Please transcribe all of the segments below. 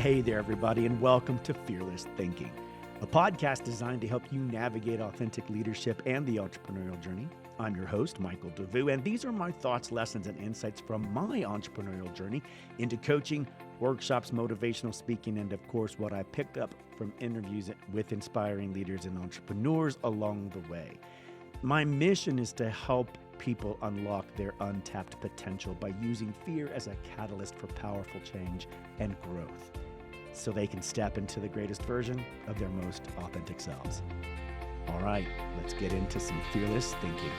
Hey there, everybody, and welcome to Fearless Thinking, a podcast designed to help you navigate authentic leadership and the entrepreneurial journey. I'm your host, Michael Devous, and these are my thoughts, lessons, and insights from my entrepreneurial journey into coaching, workshops, motivational speaking, and of course, what I picked up from interviews with inspiring leaders and entrepreneurs along the way. My mission is to help people unlock their untapped potential by using fear as a catalyst for powerful change and growth, so they can step into the greatest version of their most authentic selves. All right, let's get into some fearless thinking.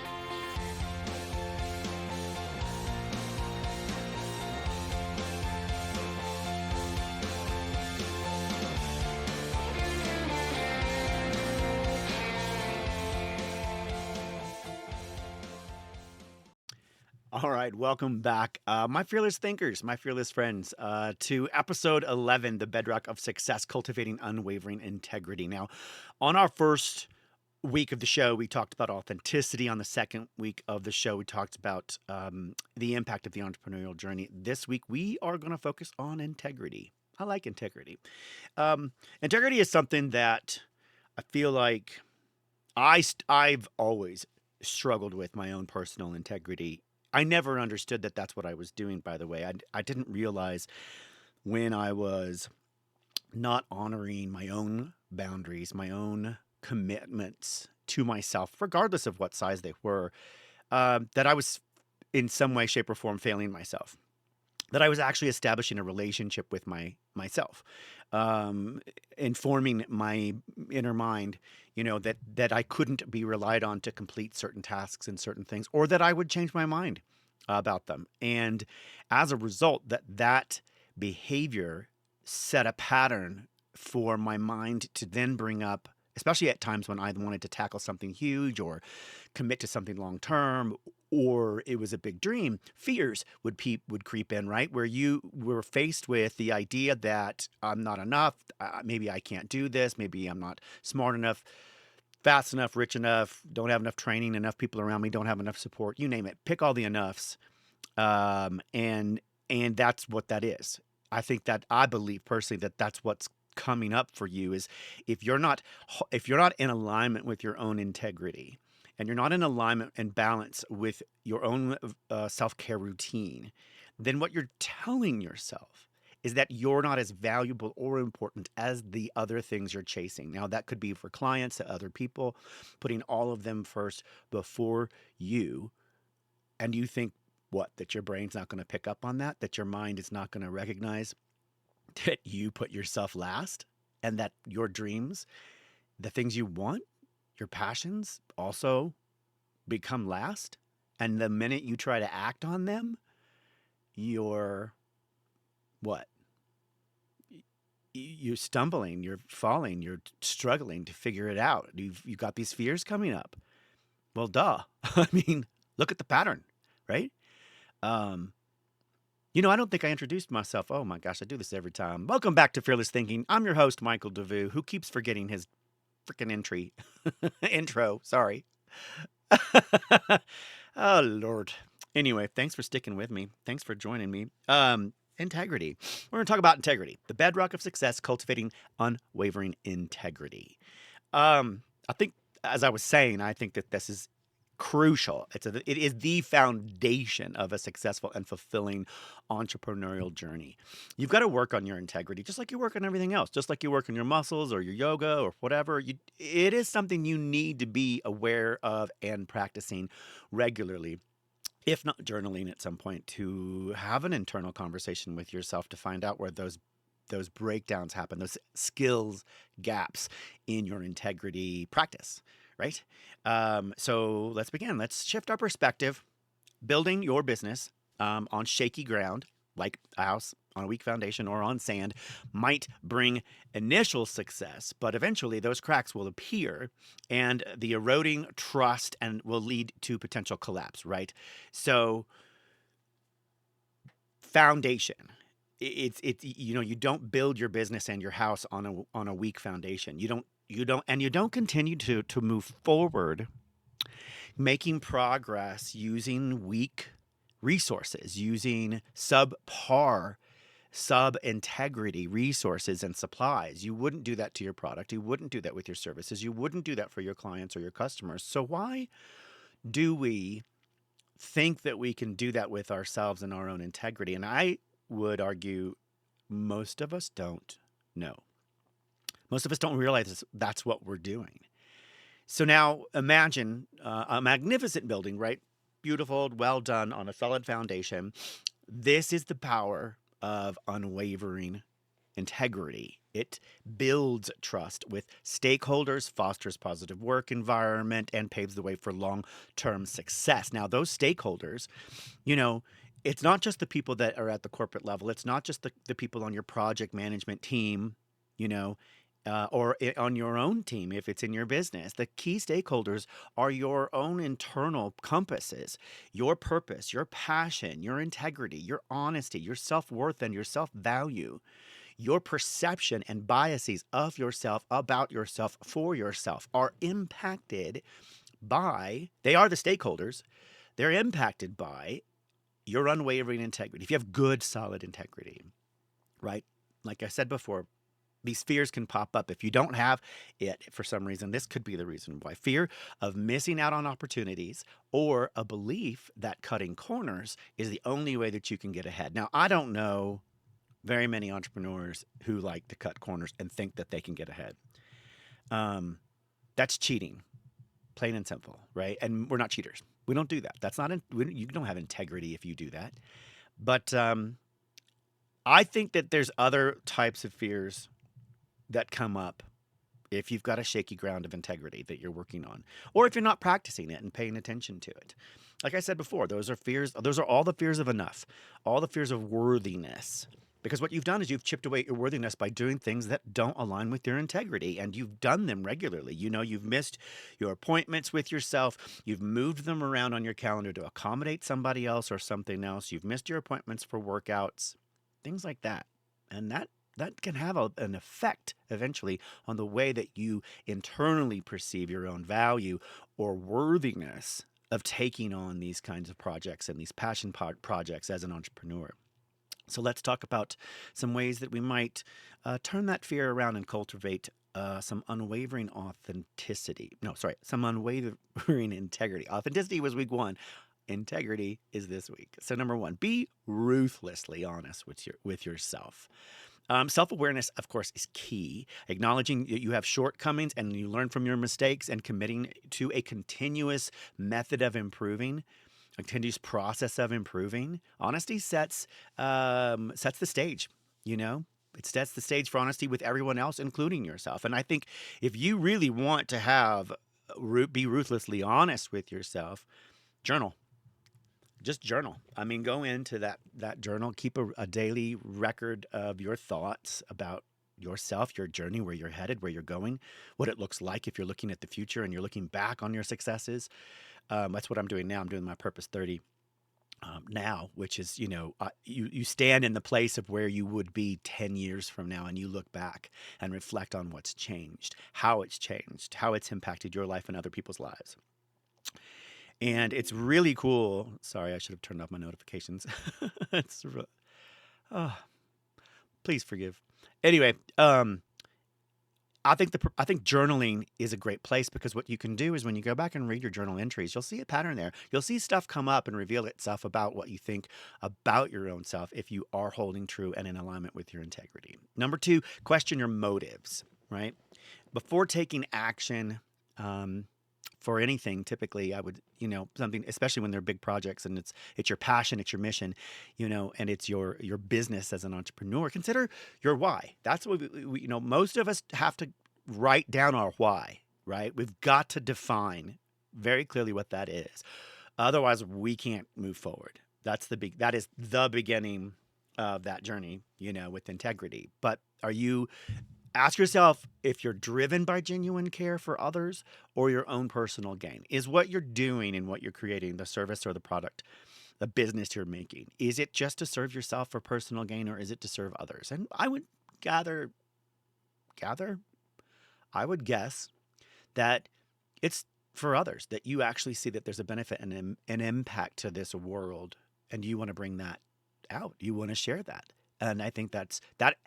All right, welcome back, my fearless thinkers, my fearless friends, to episode 11, The Bedrock of Success, Cultivating Unwavering Integrity. Now, on our first week of the show, we talked about authenticity. On the second week of the show, we talked about the impact of the entrepreneurial journey. This week, we are going to focus on integrity. I like integrity. Integrity is something that I feel like I've always struggled with my own personal integrity. I never understood that that's what I was doing, by the way. I didn't realize when I was not honoring my own boundaries, my own commitments to myself, regardless of what size they were, that I was in some way, shape, or form failing myself. That I was actually establishing a relationship with myself, informing my inner mind, that I couldn't be relied on to complete certain tasks and certain things, or that I would change my mind about them. And as a result, that behavior set a pattern for my mind to then bring up, especially at times when I wanted to tackle something huge or commit to something long term, or it was a big dream, fears would creep in, right? Where you were faced with the idea that I'm not enough, maybe I can't do this, maybe I'm not smart enough, fast enough, rich enough, don't have enough training, enough people around me, don't have enough support, you name it. Pick all the enoughs, and that's what that is. I believe personally that that's what's coming up for you is if you're not in alignment with your own integrity, and you're not in alignment and balance with your own self-care routine, then what you're telling yourself is that you're not as valuable or important as the other things you're chasing. Now, that could be for clients, to other people, putting all of them first before you. And you think, what, that your brain's not going to pick up on that your mind is not going to recognize that you put yourself last, and that your dreams, the things you want, your passions also become last. And the minute you try to act on them, you're what? You're stumbling, you're falling, you're struggling to figure it out. You've got these fears coming up. Well, duh. I mean, look at the pattern, right? I don't think I introduced myself. Oh my gosh, I do this every time. Welcome back to Fearless Thinking. I'm your host, Michael Devous, who keeps forgetting his freaking intro. Sorry. Oh, Lord. Anyway, thanks for sticking with me. Thanks for joining me. Integrity. We're going to talk about integrity, the bedrock of success, cultivating unwavering integrity. I think, as I was saying, I think that this is crucial. It is the foundation of a successful and fulfilling entrepreneurial journey. You've got to work on your integrity, just like you work on everything else, just like you work on your muscles or your yoga or whatever. It is something you need to be aware of and practicing regularly, if not journaling at some point, to have an internal conversation with yourself to find out where those breakdowns happen, those skills gaps in your integrity practice, right? So let's begin. Let's shift our perspective. Building your business on shaky ground, like a house on a weak foundation or on sand, might bring initial success, but eventually those cracks will appear and the eroding trust and will lead to potential collapse, right? So foundation. You don't build your business and your house on a weak foundation. You don't continue to move forward, making progress using weak resources, using subpar sub integrity resources and supplies. You wouldn't do that to your product. You wouldn't do that with your services. You wouldn't do that for your clients or your customers. So, why do we think that we can do that with ourselves and our own integrity? And I would argue most of us don't know. Most of us don't realize that's what we're doing. So now imagine a magnificent building, right? Beautiful, well done on a solid foundation. This is the power of unwavering integrity. It builds trust with stakeholders, fosters positive work environment, and paves the way for long-term success. Now, those stakeholders, you know, it's not just the people that are at the corporate level. It's not just the people on your project management team, you know, on your own team if it's in your business. The key stakeholders are your own internal compasses, your purpose, your passion, your integrity, your honesty, your self worth, and your self value, your perception and biases of yourself, about yourself, for yourself are impacted by, they are the stakeholders, they're impacted by your unwavering integrity. If you have good, solid integrity, right? Like I said before, these fears can pop up. If you don't have it for some reason, this could be the reason why. Fear of missing out on opportunities, or a belief that cutting corners is the only way that you can get ahead. Now, I don't know very many entrepreneurs who like to cut corners and think that they can get ahead. Um, that's cheating, plain and simple, right? And we're not cheaters. We don't do that. That's not, you don't have integrity if you do that. But I think that there's other types of fears that come up if you've got a shaky ground of integrity that you're working on, or if you're not practicing it and paying attention to it. Like I said before, those are fears, those are all the fears of enough, all the fears of worthiness. Because what you've done is you've chipped away at your worthiness by doing things that don't align with your integrity, and you've done them regularly. You know, you've missed your appointments with yourself, you've moved them around on your calendar to accommodate somebody else or something else, you've missed your appointments for workouts, things like that. And that can have an effect eventually on the way that you internally perceive your own value or worthiness of taking on these kinds of projects and these passion projects as an entrepreneur. So let's talk about some ways that we might turn that fear around and cultivate some unwavering authenticity. No, sorry, some unwavering integrity. Authenticity was week one. Integrity is this week. So number one, be ruthlessly honest with yourself. Self-awareness, of course, is key. Acknowledging that you have shortcomings and you learn from your mistakes, and committing to a continuous method of improving, a continuous process of improving. Honesty sets the stage. You know, it sets the stage for honesty with everyone else, including yourself. And I think if you really want to be ruthlessly honest with yourself, journal. Just journal. I mean, go into that journal, keep a daily record of your thoughts about yourself, your journey, where you're headed, where you're going, what it looks like if you're looking at the future and you're looking back on your successes. That's what I'm doing now. I'm doing my Purpose 30 now, which is, you stand in the place of where you would be 10 years from now, and you look back and reflect on what's changed, how it's impacted your life and other people's lives. And it's really cool. Sorry, I should have turned off my notifications. it's oh, please forgive. Anyway, I think journaling is a great place, because what you can do is when you go back and read your journal entries, you'll see a pattern there. You'll see stuff come up and reveal itself about what you think about your own self if you are holding true and in alignment with your integrity. Number two, question your motives, right? Before taking action, for anything, typically I would, something, especially when they're big projects and it's your passion, it's your mission, and it's your business as an entrepreneur. Consider your why. That's what most of us have to write down our why, right? We've got to define very clearly what that is. Otherwise, we can't move forward. That is the beginning of that journey, with integrity. But ask yourself if you're driven by genuine care for others or your own personal gain. Is what you're doing and what you're creating, the service or the product, the business you're making, is it just to serve yourself for personal gain, or is it to serve others? And I would I would guess that it's for others, that you actually see that there's a benefit and an impact to this world, and you want to bring that out. You want to share that. And I think that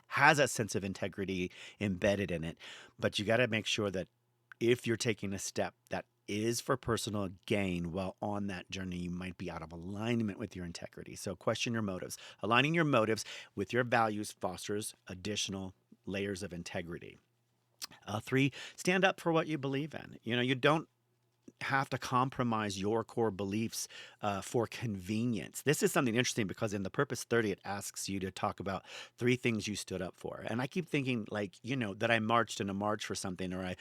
has a sense of integrity embedded in it. But you got to make sure that if you're taking a step that is for personal gain while on that journey, you might be out of alignment with your integrity. So question your motives. Aligning your motives with your values fosters additional layers of integrity. Three, stand up for what you believe in. You don't have to compromise your core beliefs for convenience. This is something interesting because in the Purpose 30, it asks you to talk about three things you stood up for. And I keep thinking, like, that I marched in a march for something, or I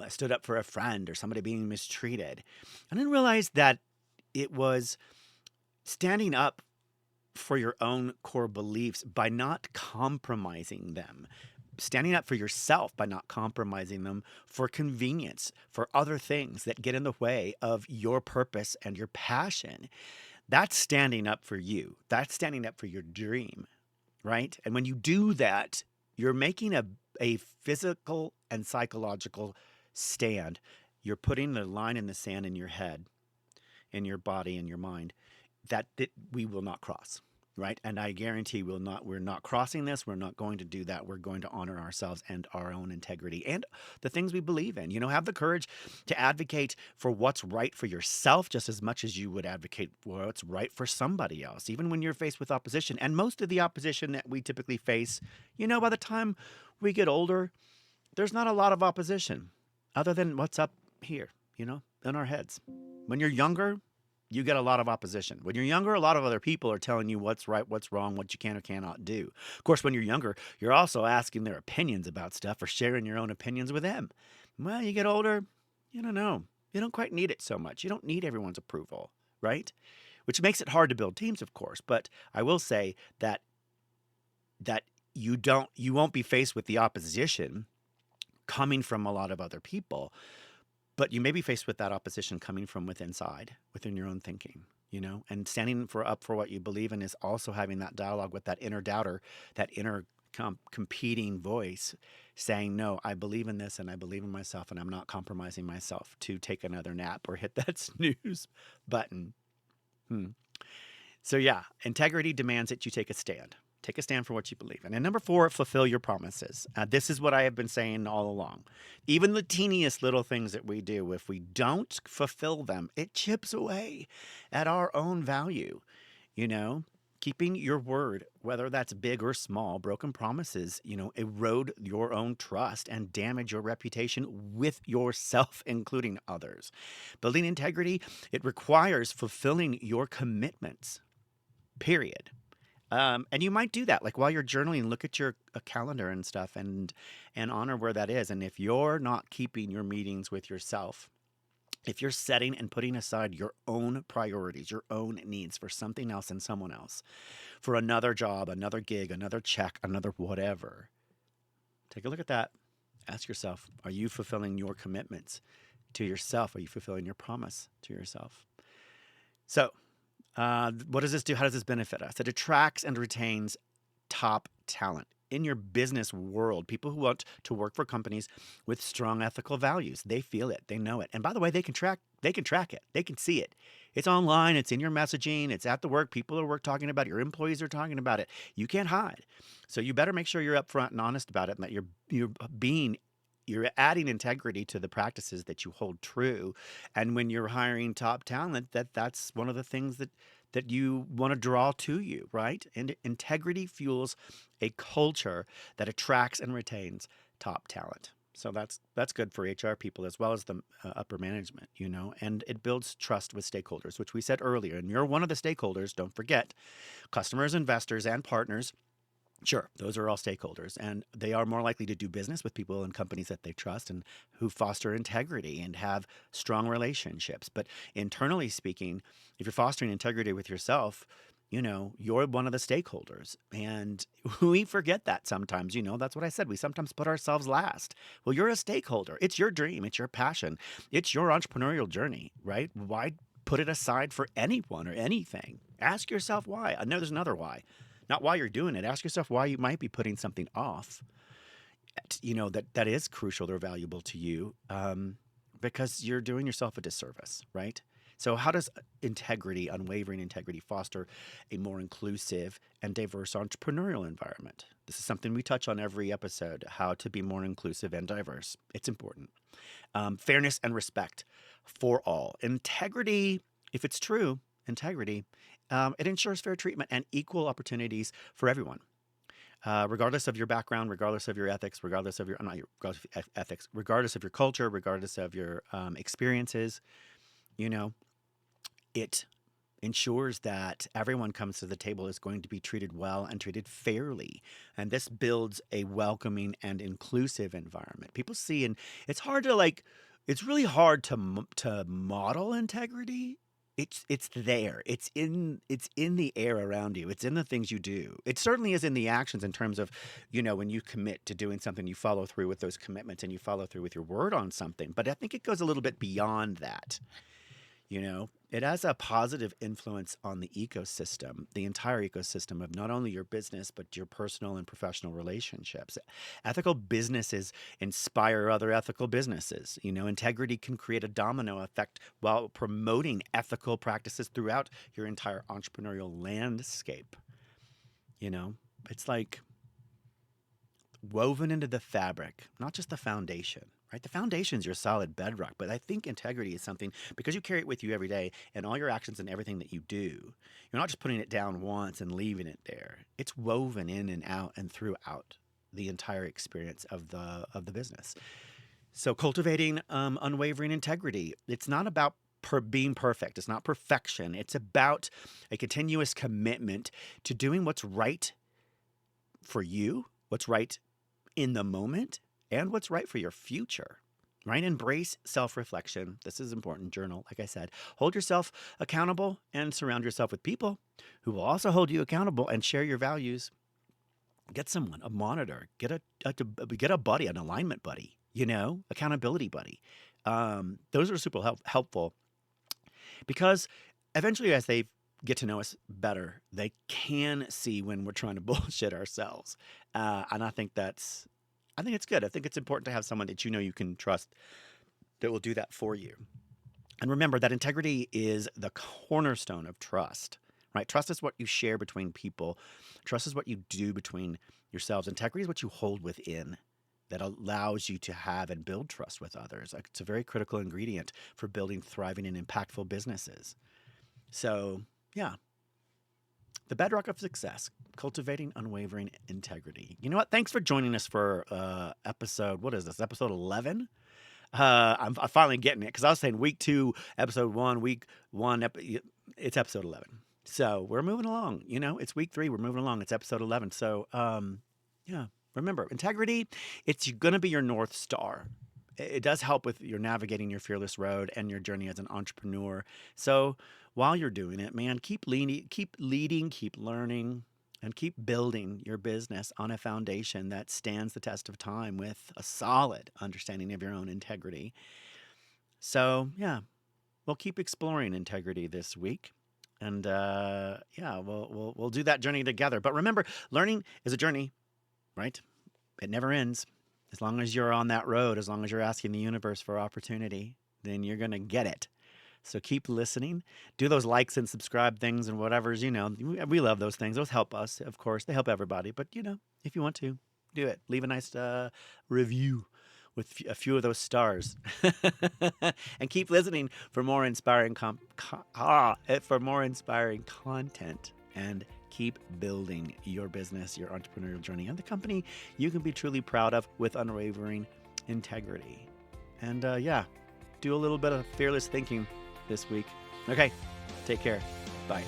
stood up for a friend or somebody being mistreated. I didn't realize that it was standing up for your own core beliefs by not compromising them, standing up for yourself by not compromising them for convenience, for other things that get in the way of your purpose and your passion. That's standing up for you. That's standing up for your dream, right? And when you do that, you're making a physical and psychological stand. You're putting the line in the sand in your head, in your body, in your mind that we will not cross, right? And I guarantee we're not crossing this. We're not going to do that. We're going to honor ourselves and our own integrity and the things we believe in. Have the courage to advocate for what's right for yourself just as much as you would advocate for what's right for somebody else, even when you're faced with opposition. And most of the opposition that we typically face, by the time we get older, there's not a lot of opposition other than what's up here, in our heads. When you're younger, you get a lot of opposition. When you're younger, a lot of other people are telling you what's right, what's wrong, what you can or cannot do. Of course, when you're younger, you're also asking their opinions about stuff or sharing your own opinions with them. Well, you get older, you don't know. You don't quite need it so much. You don't need everyone's approval, right? Which makes it hard to build teams, of course. But I will say that you won't be faced with the opposition coming from a lot of other people. But you may be faced with that opposition coming from within your own thinking, and standing up for what you believe in is also having that dialogue with that inner doubter, that inner competing voice saying, no, I believe in this and I believe in myself and I'm not compromising myself to take another nap or hit that snooze button. So yeah, integrity demands that you take a stand. Take a stand for what you believe in. And number 4, fulfill your promises. This is what I have been saying all along. Even the teeniest little things that we do, if we don't fulfill them, it chips away at our own value. Keeping your word, whether that's big or small, broken promises, erode your own trust and damage your reputation with yourself, including others. Building integrity, it requires fulfilling your commitments, period. And you might do that, like while you're journaling, look at your calendar and stuff, and honor where that is. And if you're not keeping your meetings with yourself, if you're setting and putting aside your own priorities, your own needs for something else and someone else, for another job, another gig, another check, another whatever, take a look at that. Ask yourself, are you fulfilling your commitments to yourself? Are you fulfilling your promise to yourself? So, what does this do? How does this benefit us? It attracts and retains top talent. In your business world, people who want to work for companies with strong ethical values, they feel it, they know it. And by the way, they can track it. They can see it. It's online, it's in your messaging, it's at the work, people at work talking about it, your employees are talking about it. You can't hide. So you better make sure you're upfront and honest about it, and that you're adding integrity to the practices that you hold true. And when you're hiring top talent, that's one of the things that you want to draw to you, right? And integrity fuels a culture that attracts and retains top talent. So that's good for HR people as well as the upper management, and it builds trust with stakeholders, which we said earlier. And you're one of the stakeholders, don't forget, customers, investors, and partners. Sure, those are all stakeholders, and they are more likely to do business with people and companies that they trust and who foster integrity and have strong relationships. But internally speaking, if you're fostering integrity with yourself, you're one of the stakeholders. And we forget that sometimes, that's what I said. We sometimes put ourselves last. Well, you're a stakeholder. It's your dream. It's your passion. It's your entrepreneurial journey, right? Why put it aside for anyone or anything? Ask yourself why. I know there's another why. Not why you're doing it. Ask yourself why you might be putting something off, that is crucial or valuable to you, because you're doing yourself a disservice, right? So, how does integrity, unwavering integrity, foster a more inclusive and diverse entrepreneurial environment? This is something we touch on every episode, how to be more inclusive and diverse. It's important. Fairness and respect for all. Integrity, if it's true, integrity, it ensures fair treatment and equal opportunities for everyone. Regardless of your background, regardless of your ethics, regardless of your, not your regardless of ethics, regardless of your culture, regardless of your experiences, you know, it ensures that everyone comes to the table is going to be treated well and treated fairly. And this builds a welcoming and inclusive environment. People see, and it's hard to like, it's really hard to model integrity. It's there. It's in the air around you. It's in the things you do. It certainly is in the actions in terms of, when you commit to doing something, you follow through with those commitments and you follow through with your word on something. But I think it goes a little bit beyond that. It has a positive influence on the ecosystem, the entire ecosystem of not only your business, but your personal and professional relationships. Ethical businesses inspire other ethical businesses. Integrity can create a domino effect while promoting ethical practices throughout your entire entrepreneurial landscape. It's like woven into the fabric, not just the foundation, right? The foundation's your solid bedrock, but I think integrity is something because you carry it with you every day and all your actions and everything that you do. You're not just putting it down once and leaving it there. It's woven in and out and throughout the entire experience of the business. So cultivating unwavering integrity. It's not about being perfect. It's not perfection. It's about a continuous commitment to doing what's right for you, what's right in the moment, and what's right for your future, right? Embrace self-reflection. This is important. Journal, like I said. Hold yourself accountable and surround yourself with people who will also hold you accountable and share your values. Get someone, a monitor, get a buddy, an alignment buddy, accountability buddy. Those are super helpful because eventually as they get to know us better, they can see when we're trying to bullshit ourselves. And I think it's good. I think it's important to have someone that you can trust that will do that for you. And remember that integrity is the cornerstone of trust, right? Trust is what you share between people. Trust is what you do between yourselves. Integrity is what you hold within that allows you to have and build trust with others. It's a very critical ingredient for building thriving and impactful businesses. So, yeah. The bedrock of success, cultivating unwavering integrity. You know what? Thanks for joining us for episode, what is this, episode 11? I'm finally getting it because I was saying week 2, episode 1, week 1, it's episode 11. So we're moving along. It's week 3. We're moving along. It's episode 11. So, yeah, remember, integrity, it's going to be your North Star. It does help with your navigating your fearless road and your journey as an entrepreneur. So while you're doing it, man, keep leading, keep learning, and keep building your business on a foundation that stands the test of time with a solid understanding of your own integrity. So, yeah, we'll keep exploring integrity this week. And yeah, we'll do that journey together. But remember, learning is a journey, right? It never ends. As long as you're on that road, as long as you're asking the universe for opportunity, then you're going to get it. So keep listening. Do those likes and subscribe things and whatever's, we love those things. Those help us, of course. They help everybody. But, if you want to, do it. Leave a nice review with a few of those stars. And keep listening for more inspiring for more inspiring content. And keep building your business, your entrepreneurial journey, and the company you can be truly proud of with unwavering integrity. And yeah, do a little bit of fearless thinking this week. Okay, take care. Bye.